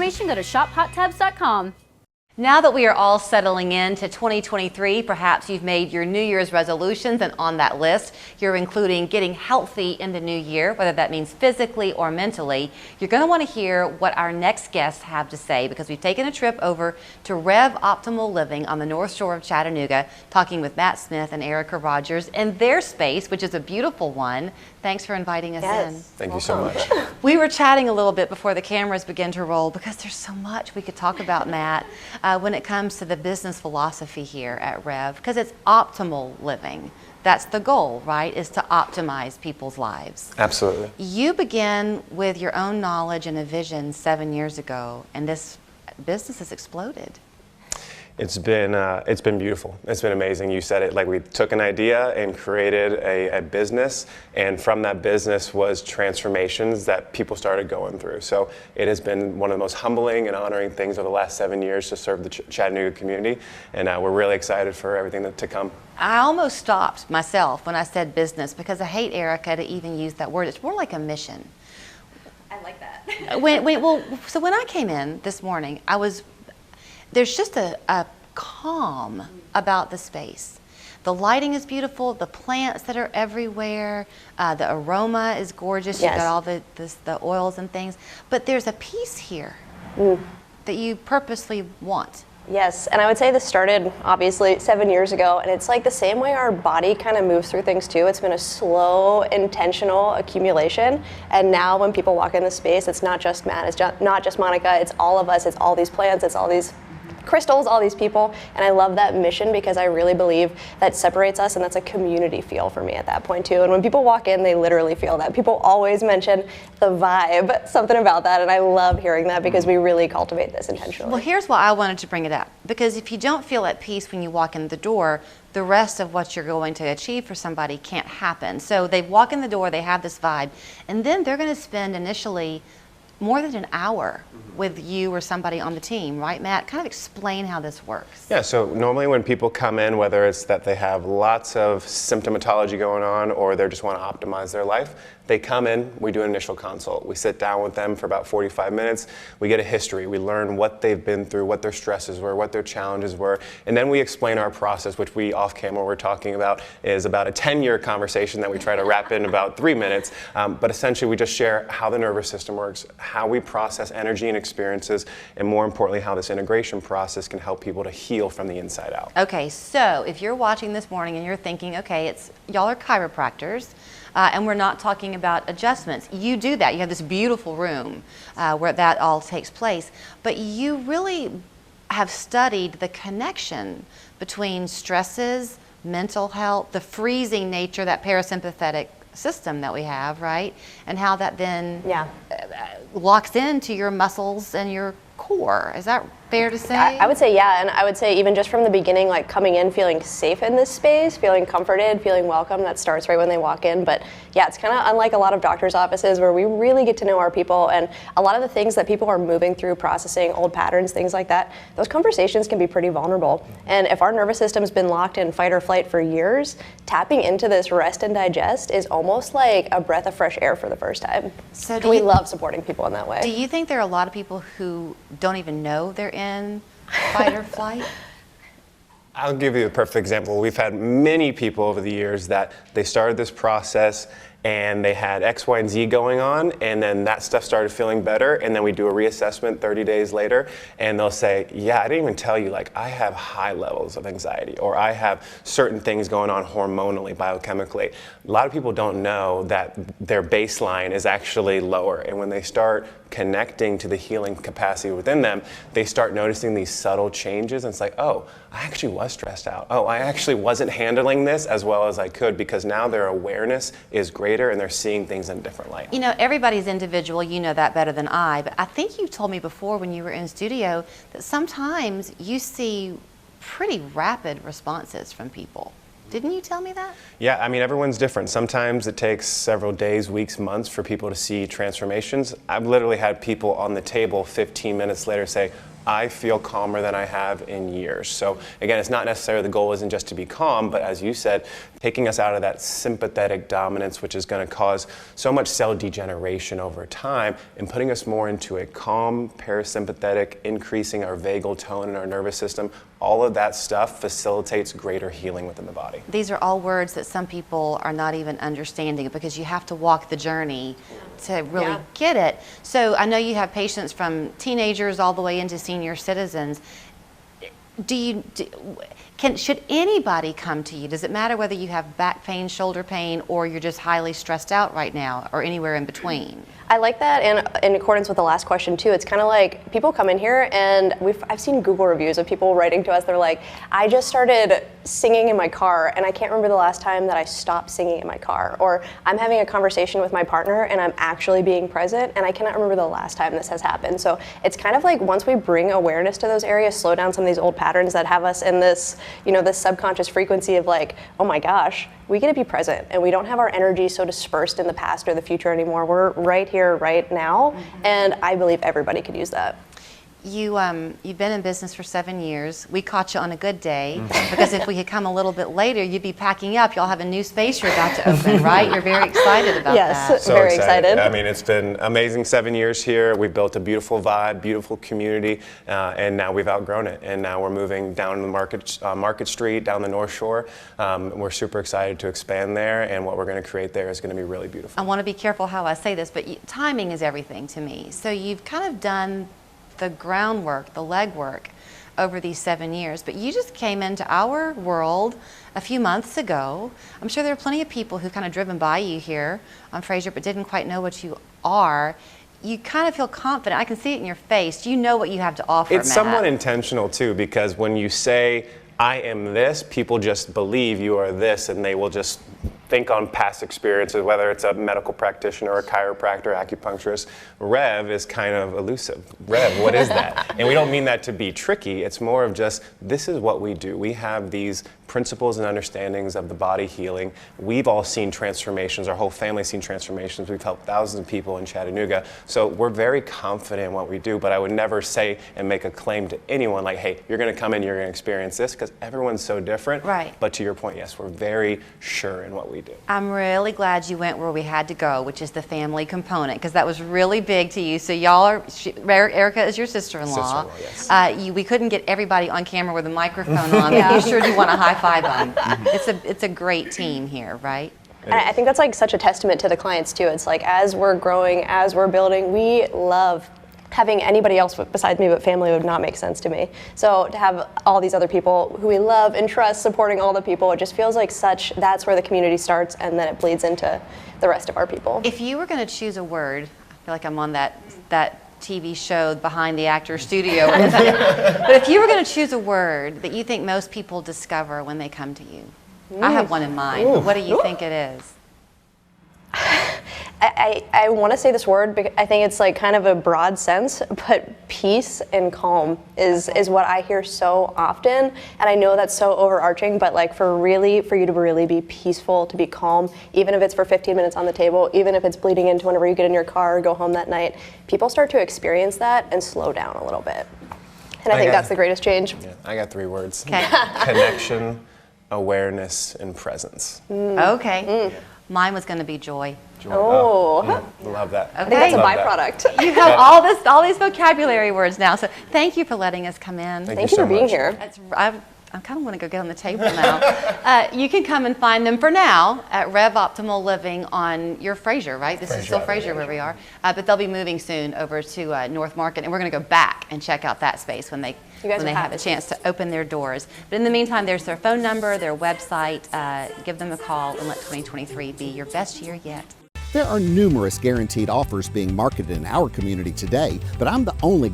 information, go to shophottubs.com. Now that we are all settling into 2023, perhaps you've made your New Year's resolutions, and on that list, you're including getting healthy in the new year, whether that means physically or mentally. You're going to want to hear what our next guests have to say, because we've taken a trip over to REV Optimal Living on the North Shore of Chattanooga, talking with Matt Smith and Erica Rogers in their space, which is a beautiful one. Thanks for inviting us in. Thank you so much. We were chatting a little bit before the cameras began to roll, because there's so much we could talk about, Matt, when it comes to the business philosophy here at REV, because it's optimal living. That's the goal, right, is to optimize people's lives. Absolutely. You began with your own knowledge and a vision 7 years ago, and this business has exploded. It's been beautiful. It's been amazing. You said it, like we took an idea and created a business, and from that business was transformations that people started going through. So it has been one of the most humbling and honoring things over the last 7 years to serve the Chattanooga community, and we're really excited for everything to come. I almost stopped myself when I said business, because I hate, Erica, to even use that word. It's more like a mission. I like that. So when I came in this morning, there's just a calm about the space. The lighting is beautiful, the plants that are everywhere, the aroma is gorgeous. Yes. You've got all the oils and things, but there's a peace here that you purposely want. Yes, and I would say this started obviously 7 years ago, and it's like the same way our body kind of moves through things too. It's been a slow, intentional accumulation, and now when people walk in the space, it's not just Matt, it's not just Monica, it's all of us, it's all these plants, it's all these crystals, all these people, and I love that mission, because I really believe that separates us, and that's a community feel for me at that point too. And when people walk in, they literally feel that. People always mention the vibe, something about that, and I love hearing that, because we really cultivate this intentionally. Well, here's why I wanted to bring it up, because if you don't feel at peace when you walk in the door, the rest of what you're going to achieve for somebody can't happen. So they walk in the door, they have this vibe, and then they're going to spend initially more than an hour with you or somebody on the team, right, Matt? Kind of explain how this works. Yeah, so normally when people come in, whether it's that they have lots of symptomatology going on or they just want to optimize their life, they come in, we do an initial consult. We sit down with them for about 45 minutes. We get a history. We learn what they've been through, what their stresses were, what their challenges were, and then we explain our process, which we off camera we're talking about is about a 10-year conversation that we try to wrap in about 3 minutes. But essentially we just share how the nervous system works, how we process energy and experiences, and more importantly, how this integration process can help people to heal from the inside out. Okay, so if you're watching this morning and you're thinking, okay, y'all are chiropractors, and we're not talking about adjustments. You do that. You have this beautiful room where that all takes place, but you really have studied the connection between stresses, mental health, the freezing nature, that parasympathetic system that we have, right? And how that then locks into your muscles and your core. Is that fair to say? I would say yeah, and I would say even just from the beginning, like coming in feeling safe in this space, feeling comforted, feeling welcome, that starts right when they walk in. But yeah, it's kind of unlike a lot of doctors' offices where we really get to know our people, and a lot of the things that people are moving through, processing old patterns, things like that, those conversations can be pretty vulnerable. And if our nervous system's been locked in fight or flight for years, tapping into this rest and digest is almost like a breath of fresh air for the first time. So we love supporting people in that way. Do you think there are a lot of people who don't even know they're in fight or flight? I'll give you a perfect example. We've had many people over the years that they started this process and they had X, Y, and Z going on, and then that stuff started feeling better, and then we do a reassessment 30 days later, and they'll say, yeah, I didn't even tell you, like, I have high levels of anxiety, or I have certain things going on hormonally, biochemically. A lot of people don't know that their baseline is actually lower, and when they start connecting to the healing capacity within them, they start noticing these subtle changes, and it's like, oh, I actually was stressed out. Oh, I actually wasn't handling this as well as I could, because now their awareness is greater and they're seeing things in a different light. You know, everybody's individual, you know that better than I, but I think you told me before when you were in studio that sometimes you see pretty rapid responses from people. Didn't you tell me that? Yeah, I mean, everyone's different. Sometimes it takes several days, weeks, months for people to see transformations. I've literally had people on the table 15 minutes later say, I feel calmer than I have in years. So again, it's not necessarily the goal isn't just to be calm, but as you said, taking us out of that sympathetic dominance, which is going to cause so much cell degeneration over time, and putting us more into a calm parasympathetic, increasing our vagal tone in our nervous system. All of that stuff facilitates greater healing within the body. These are all words that some people are not even understanding because you have to walk the journey to really get it. So I know you have patients from teenagers all the way into senior citizens. Should anybody come to you? Does it matter whether you have back pain, shoulder pain, or you're just highly stressed out right now, or anywhere in between? I like that, and in accordance with the last question too, it's kind of like people come in here and I've seen Google reviews of people writing to us. They're like, I just started singing in my car and I can't remember the last time that I stopped singing in my car. Or I'm having a conversation with my partner and I'm actually being present and I cannot remember the last time this has happened. So it's kind of like once we bring awareness to those areas, slow down some of these old patterns that have us in this, this subconscious frequency of like, oh my gosh, we get to be present and we don't have our energy so dispersed in the past or the future anymore. We're right here, right now, and I believe everybody could use that. You've been in business for 7 years. We caught you on a good day because if we had come a little bit later, you'd be packing up. Y'all have a new space you're about to open, right? You're very excited about that. Yes, very excited. I mean, it's been amazing 7 years here. We've built a beautiful vibe, beautiful community, and now we've outgrown it. And now we're moving down the Market Street, down the North Shore. We're super excited to expand there, and what we're going to create there is going to be really beautiful. I want to be careful how I say this, but timing is everything to me. So you've kind of done the groundwork, the legwork over these 7 years, but you just came into our world a few months ago. I'm sure there are plenty of people who kind of driven by you here on Fraser but didn't quite know what you are. You kind of feel confident. I can see it in your face. You know what you have to offer, It's Matt. somewhat intentional too, because when you say, I am this, people just believe you are this, and they will just think on past experiences, whether it's a medical practitioner, a chiropractor, acupuncturist. REV is kind of elusive. REV, what is that? And we don't mean that to be tricky. It's more of just, this is what we do. We have these principles and understandings of the body healing. We've all seen transformations. Our whole family's seen transformations. We've helped thousands of people in Chattanooga. So we're very confident in what we do, but I would never say and make a claim to anyone like, hey, you're going to come in, you're going to experience this, because everyone's so different. Right. But to your point, yes, we're very sure in what we do. I'm really glad you went where we had to go, which is the family component, because that was really big to you. So y'all are, Erica is your sister-in-law. Yes. We couldn't get everybody on camera with a microphone on, but you sure do want to high-five them. It's a great team here, right? And I think that's like such a testament to the clients too. It's like as we're growing, as we're building, we love having anybody else besides me but family would not make sense to me. So to have all these other people who we love and trust supporting all the people, it just feels like that's where the community starts and then it bleeds into the rest of our people. If you were going to choose a word, I feel like I'm on that TV show behind the actor studio. But if you were going to choose a word that you think most people discover when they come to you, I have one in mind. What do you think it is? I want to say this word because I think it's like kind of a broad sense, but peace and calm is what I hear so often. And I know that's so overarching, but like for you to really be peaceful, to be calm, even if it's for 15 minutes on the table, even if it's bleeding into whenever you get in your car or go home that night, people start to experience that and slow down a little bit. And I think that's the greatest change. Yeah, I got 3 words. Okay. Connection, awareness, and presence. Okay. Mine was going to be joy. Love that. Okay. I think that's a byproduct. You have all these vocabulary words now. So thank you for letting us come in. Thank you for being here. I kind of want to go get on the table now. You can come and find them for now at REV Optimal Living on your Fraser, right? This is still Fraser where we are. But they'll be moving soon over to North Market, and we're going to go back and check out that space when they have a chance to open their doors. But in the meantime, there's their phone number, their website. Give them a call and let 2023 be your best year yet. There are numerous guaranteed offers being marketed in our community today, but I'm the only guy